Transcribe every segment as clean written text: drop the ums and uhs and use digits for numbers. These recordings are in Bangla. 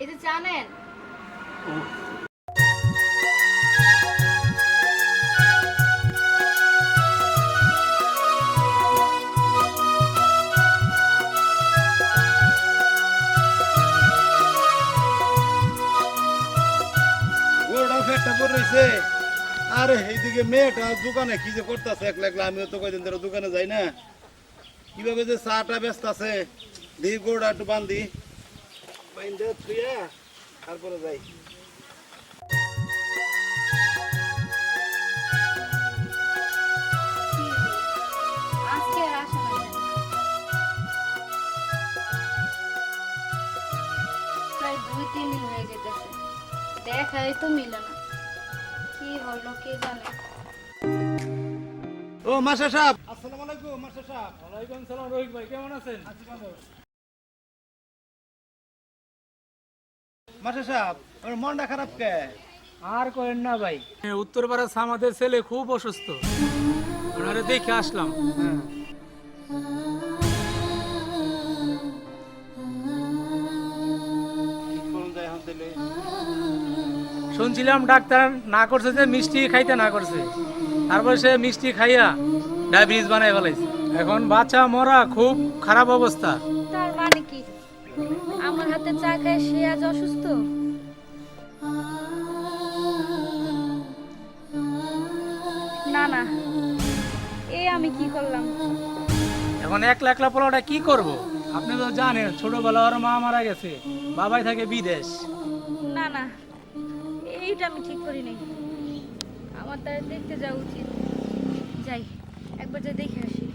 এই যে জানেন গোড়া ফেটটা পড়ে রইছে। আরে এইদিকে মেয়েটা দোকানে কি যে করতেছে একলা একলা, আমিও তো কয়দিন ধরে দোকানে যাই না। কিভাবে যে চাটা ব্যস্ত আছে, দিই গোড়া একটু বান্ধি বাইন্ধে থুইয়া তারপরে যাই। আজকে আর আসা না কেন? প্রায় 2-3 দিন হয়ে যেতেছে, দেখাই তো মিলে না। কি হলো কে জানে। ও মাস্টার সাহেব, আসসালামু আলাইকুম। মাস্টার সাহেব, ওয়ালাইকুম সালাম। রোহিত ভাই কেমন আছেন? মাস্টার সাহেব, ওর মনটা খারাপ কে? আর করেন না ভাই, উত্তরপাড়া আমাদের ছেলে খুব অসুস্থ, ওনারে দেখে আসলাম। কি করুন যায় এখন তাহলে? শুনছিলাম ডাক্তার না করছে যে মিষ্টি খাইতে না করছে, তারপর সে মিষ্টি খাইয়া ডায়াবেটিস বানাই ফেলাইছে। এখন বাচ্চা মরা, খুব খারাপ অবস্থা। তার মানে কি আমার হাতে চা খায় সে আজ অসুস্থ? না না, এ আমি কি করলাম? এখন একলা একলা পোলাটা কি করব? আপনি তো জানেন ছোটবেলা ওর মা মারা গেছে, বাবাই থাকে বিদেশ। না না, এইটা আমি ঠিক করি নাই। আমার তার দেখতে যাওয়া উচিত। যাই, একবার যা দেখে আসি।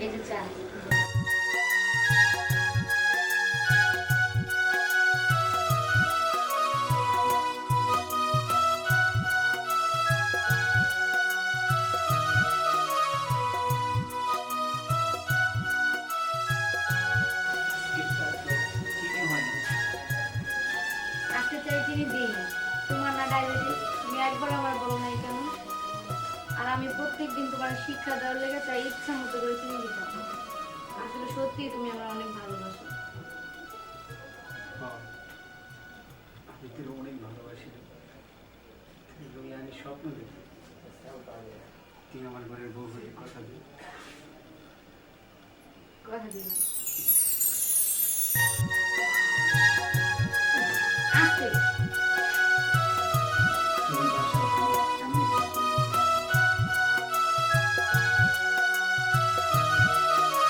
এই যে চা। আজকে চাই চিনি দিই। তোমার না ডায়াবেটিস, তুমি একবার আমার বলো নাই কেন? আর আমি প্রত্যেকদিন তোমার শিক্ষা দেওয়ার লেগে চাই ইচ্ছা মতো করে চিনি দিতাম। আসলে সত্যি তুমি আমার অনেক ভালোবাসো। আমি তোর অনেক ভালোবাসি, আমি স্বপ্ন দেখি তুই আমার ঘরের বউ হয়ে কথা দিই। কথা দিলাম।